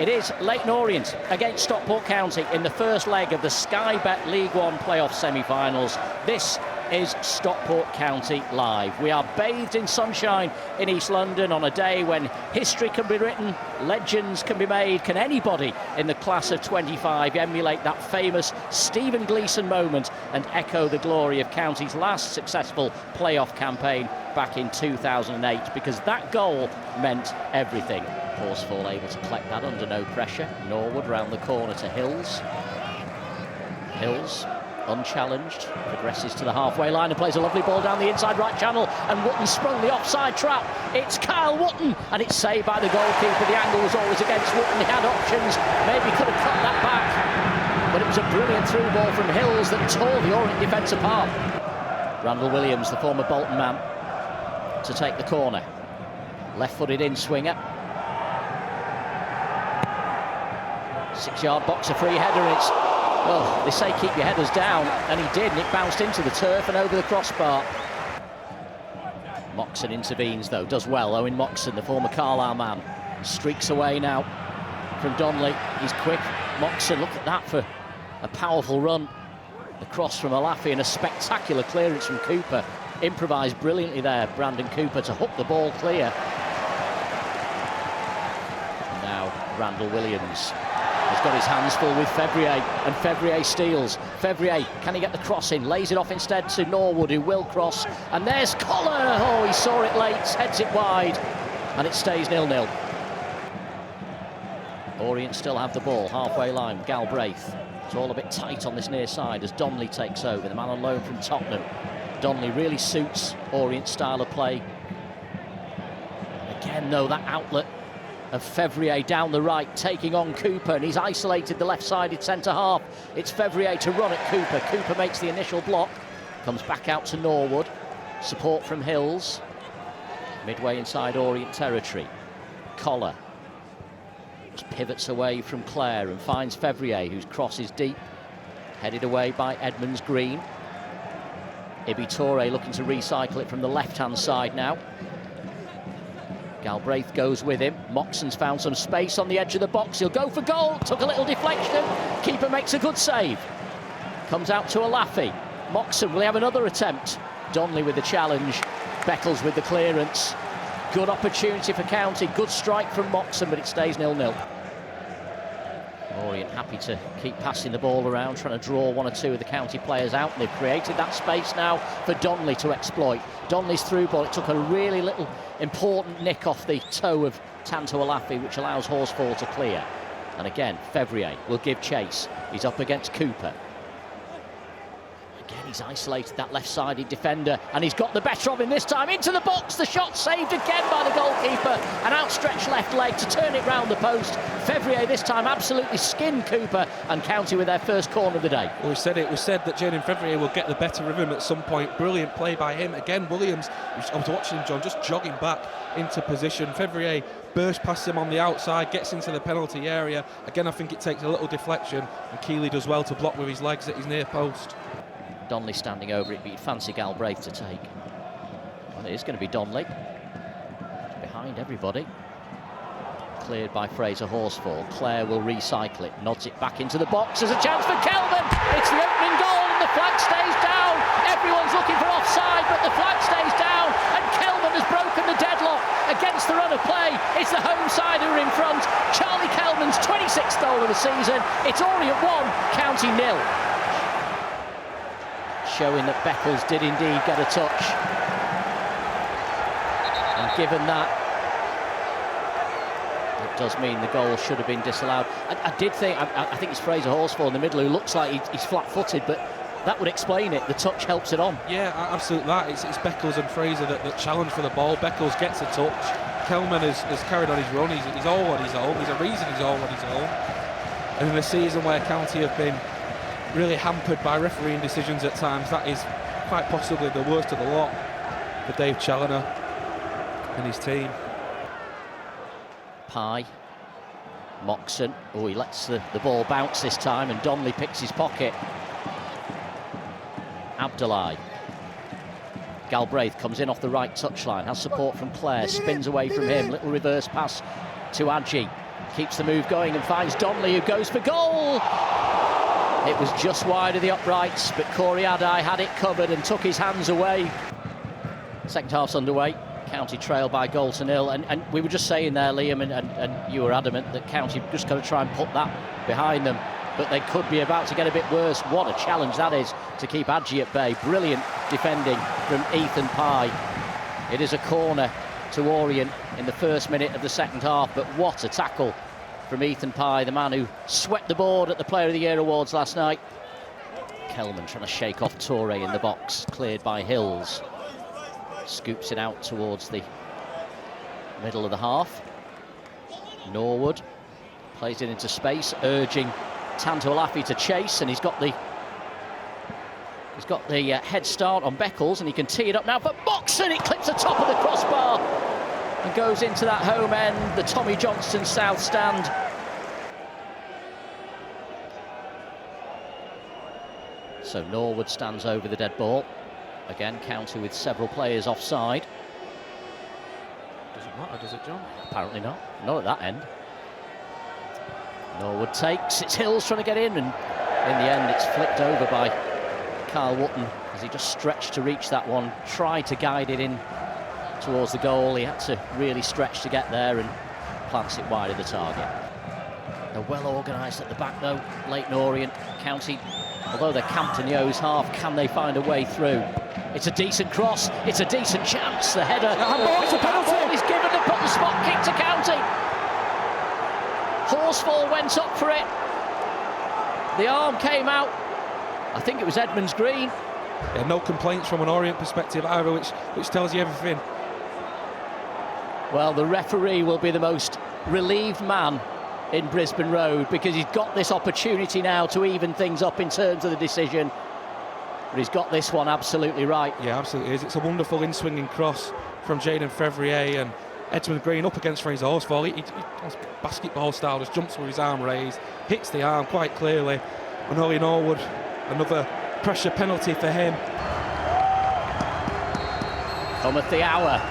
It is Leyton Orient against Stockport County in the first leg of the Sky Bet League One playoff semi-finals. This is Stockport County live. We are bathed in sunshine in East London on a day when history can be written, legends can be made. Can anybody in the class of 25 emulate that famous Stephen Gleeson moment and echo the glory of County's last successful playoff campaign back in 2008? Because that goal meant everything. Horsfall able to collect that under no pressure. Norwood round the corner to Hills. Hills, unchallenged, progresses to the halfway line and plays a lovely ball down the inside right channel, and Wootton sprung the offside trap. It's Kyle Wootton, and it's saved by the goalkeeper. The angle was always against Wootton. He had options, maybe could have cut that back, but it was a brilliant through ball from Hills that tore the Orient defence apart. Randall Williams, the former Bolton man, to take the corner. Left-footed in swinger. 6-yard box, a free header, and it's, well, they say keep your headers down, and he did, and it bounced into the turf and over the crossbar. Moxon intervenes though, does well. Owen Moxon, the former Carlisle man, streaks away now from Donnelly. He's quick. Moxon, look at that for a powerful run. The cross from Alafi and a spectacular clearance from Cooper. Improvised brilliantly there, Brandon Cooper, to hook the ball clear. Now Randall Williams has got his hands full with Fevrier, and Fevrier steals. Fevrier, can he get the cross in? Lays it off instead to Norwood, who will cross. And there's Collar. Oh, he saw it late, heads it wide, and it stays 0-0. Orient still have the ball, halfway line, Galbraith. It's all a bit tight on this near side as Donnelly takes over, the man on loan from Tottenham. Donnelly really suits Orient's style of play. Again, though, that outlet of Fevrier down the right, taking on Cooper, and he's isolated the left-sided centre-half. It's Fevrier to run at Cooper. Cooper makes the initial block, comes back out to Norwood. Support from Hills. Midway inside Orient territory. Collar just pivots away from Clare and finds Fevrier, whose cross is deep. Headed away by Edmonds Green. Ibi Toure looking to recycle it from the left-hand side now. Galbraith goes with him. Moxon's found some space on the edge of the box. He'll go for goal. Took a little deflection. Keeper makes a good save. Comes out to Alafi. Moxon will have another attempt. Donnelly with the challenge. Beckles with the clearance. Good opportunity for County. Good strike from Moxon, but it stays 0-0. Orient happy to keep passing the ball around, trying to draw one or two of the County players out. They've created that space now for Donnelly to exploit. Donnelly's through ball, it took a really little important nick off the toe of Tanto Alafi, which allows Horsfall to clear. And again, Fevrier will give chase. He's up against Cooper. Again, he's isolated that left-sided defender, and he's got the better of him this time. Into the box, the shot saved again by the goalkeeper. An outstretched left leg to turn it round the post. Fevrier this time absolutely skinned Cooper, and County with their first corner of the day. Well, it was said that Jaden Fevrier will get the better of him at some point. Brilliant play by him. Again, Williams, I was watching him, John, just jogging back into position. Fevrier burst past him on the outside, gets into the penalty area. Again, I think it takes a little deflection, and Keeley does well to block with his legs at his near post. Donnelly standing over it, but you'd fancy Galbraith to take. Well, it is going to be Donnelly. Behind everybody. Cleared by Fraser Horsfall. Clare will recycle it, nods it back into the box. There's a chance for Kelvin. It's the opening goal, and the flag stays down. Everyone's looking for offside, but the flag stays down, and Kelvin has broken the deadlock against the run of play. It's the home side who are in front. Charlie Kelvin's 26th goal of the season. It's Orient 1, County 0. Showing that Beckles did indeed get a touch. And given that, it does mean the goal should have been disallowed. I did think, I think it's Fraser Horsfall in the middle who looks like he's flat-footed, but that would explain it. The touch helps it on. Yeah, absolutely that. It's Beckles and Fraser that challenge for the ball. Beckles gets a touch. Kelman has carried on his run. He's all on his own. There's a reason he's all on his own. And in a season where County have been really hampered by refereeing decisions at times, that is quite possibly the worst of the lot for Dave Challoner and his team. Pye, Moxon, oh, he lets the ball bounce this time, and Donnelly picks his pocket. Abdullahi. Galbraith comes in off the right touchline, has support from Clare, spins away from him, little reverse pass to Adji. keeps the move going and finds Donnelly, who goes for goal. It was just wide of the uprights, but Corey Adai had it covered and took his hands away. Second half's underway. County trail by goal to nil, and we were just saying there, Liam, and you were adamant that County just got to try and put that behind them, but they could be about to get a bit worse. What a challenge that is to keep Adji at bay. Brilliant defending from Ethan Pye. It is a corner to Orient in the first minute of the second half, but what a tackle from Ethan Pye, the man who swept the board at the Player of the Year awards last night. Kelman trying to shake off Toure in the box, cleared by Hills. Scoops it out towards the middle of the half. Norwood plays it into space, urging Tanto Alafi to chase, and he's got the head start on Beckles, and he can tee it up now for Moxon. It clips the top of the crossbar and goes into that home end, the Tommy Johnston South stand. So Norwood stands over the dead ball. Again, County with several players offside. Doesn't matter, does it, John? Apparently not. Not at that end. Norwood takes. It's Hills trying to get in, and in the end it's flicked over by Kyle Wotton as he just stretched to reach that one. Tried to guide it in towards the goal. He had to really stretch to get there and plants it wide of the target. They're well organised at the back though. Leyton Orient. County, although they're camped in the O's half, can they find a way through? It's a decent cross, it's a decent chance. The header, It's a penalty. is given to put the spot kick to County. Horsfall went up for it. The arm came out. I think it was Edmonds Green. Yeah, no complaints from an Orient perspective either, which tells you everything. Well, the referee will be the most relieved man in Brisbane Road, because he's got this opportunity now to even things up in terms of the decision. But he's got this one absolutely right. Yeah, absolutely is. It's a wonderful in-swinging cross from Jaden Fevrier, and Edmund Green up against Fraser Horsfall. He basketball style, just jumps with his arm raised, hits the arm quite clearly. And Ollie Norwood, another pressure penalty for him. Cometh the hour.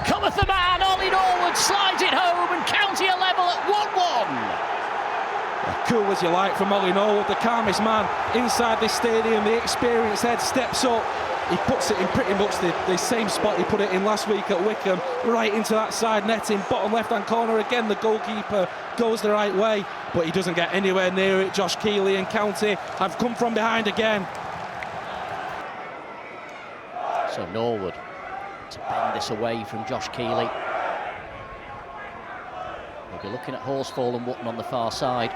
Cometh the man. Ollie Norwood slides it home, and County are level at 1-1. Cool as you like from Ollie Norwood, the calmest man inside this stadium. The experienced head steps up. He puts it in pretty much the same spot he put it in last week at Wickham, right into that side netting, bottom left-hand corner. Again, the goalkeeper goes the right way, but he doesn't get anywhere near it. Josh Keeley and County have come from behind again. So Norwood to bend this away from Josh Keeley. We'll be looking at Horsfall and Wotton on the far side.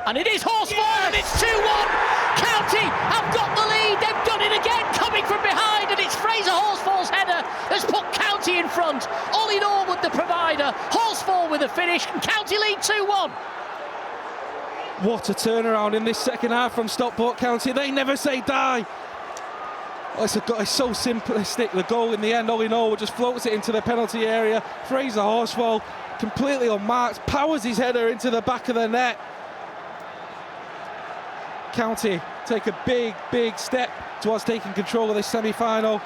And it is Horsfall, and it's 2-1. County have got the lead. They've done it again, coming from behind, and it's Fraser Horsfall's header has put County in front. Ollie Norwood, the provider. Horsfall with a finish, and County lead 2-1. What a turnaround in this second half from Stockport County. They never say die. It's so simplistic. The goal in the end, Ollie Norwood just floats it into the penalty area. Fraser Horsfall, completely unmarked, powers his header into the back of the net. County take a big step towards taking control of this semi-final.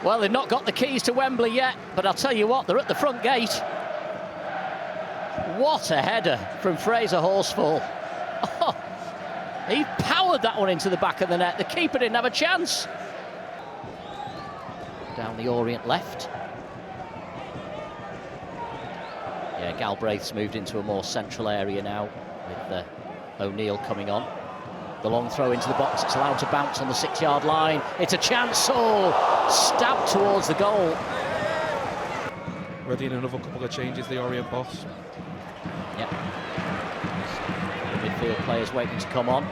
Well, they've not got the keys to Wembley yet, but I'll tell you what, they're at the front gate. What a header from Fraser Horsfall. Oh, he powered that one into the back of the net. The keeper didn't have a chance. Down the Orient left. Yeah, Galbraith's moved into a more central area now, with O'Neill coming on. The long throw into the box, it's allowed to bounce on the 6-yard line. It's a chance, stabbed towards the goal. Ready in another couple of changes, the Orient boss. Yep. The midfield players waiting to come on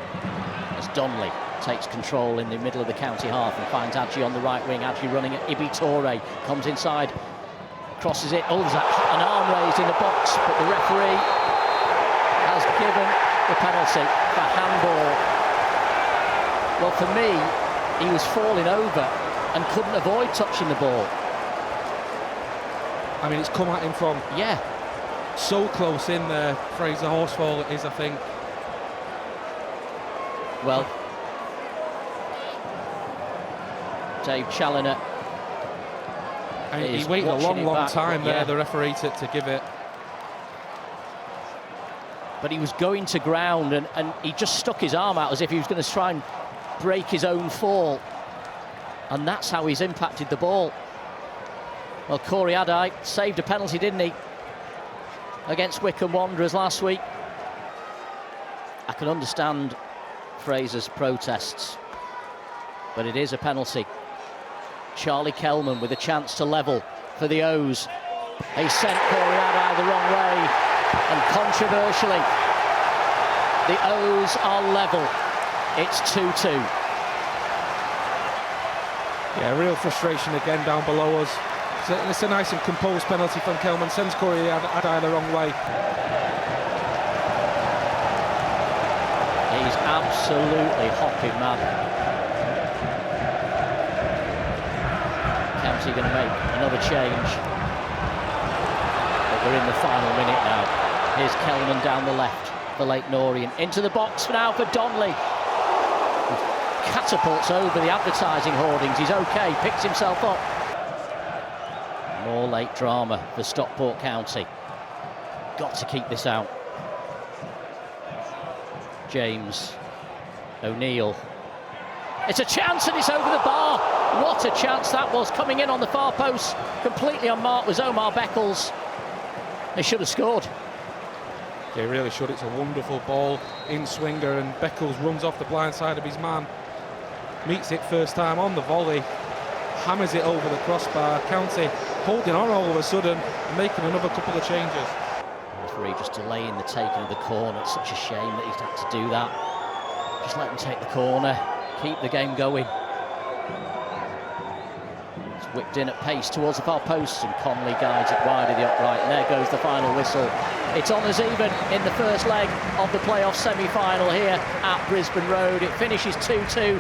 as Donnelly takes control in the middle of the County half and finds Adji on the right wing. Adji running at Ibi Toure, comes inside, crosses it. There's an arm raised in the box, but the referee has given the penalty for handball. Well, for me, he was falling over and couldn't avoid touching the ball. I mean, it's come at him from so close in there. Fraser Horsfall is, I think. Well, Dave Challoner And he waited a long time there, the referee, to give it. But he was going to ground, and he just stuck his arm out as if he was going to try and break his own fall. And that's how he's impacted the ball. Well, Corey Adai saved a penalty, didn't he, against Wycombe Wanderers last week. I can understand Fraser's protests, but it is a penalty. Charlie Kelman with a chance to level for the O's. He sent Corey Adai the wrong way, and controversially, the O's are level. It's 2-2. Yeah, real frustration again down below us. It's a nice and composed penalty from Kelman. Sends Corey Adai the wrong way. He's absolutely hopping mad. County going to make another change. But we're in the final minute now. Here's Kelman down the left for Leyton Orient. Into the box now for Donnelly. Catapults over the advertising hoardings. He's okay, picks himself up. More late drama for Stockport County. Got to keep this out. James O'Neill. It's a chance, and it's over the bar. What a chance that was, coming in on the far post. Completely unmarked was Omar Beckles. They should have scored. They really should. It's a wonderful ball in swinger, and Beckles runs off the blind side of his man. Meets it first time on the volley. Hammers it over the crossbar. County holding on all of a sudden, making another couple of changes. Referee just delaying the taking of the corner. It's such a shame that he's had to do that. Just let him take the corner, keep the game going. It's whipped in at pace towards the far post, and Conley guides it wide of the upright, and there goes the final whistle. It's on as even in the first leg of the playoff semi-final here at Brisbane Road. It finishes 2-2.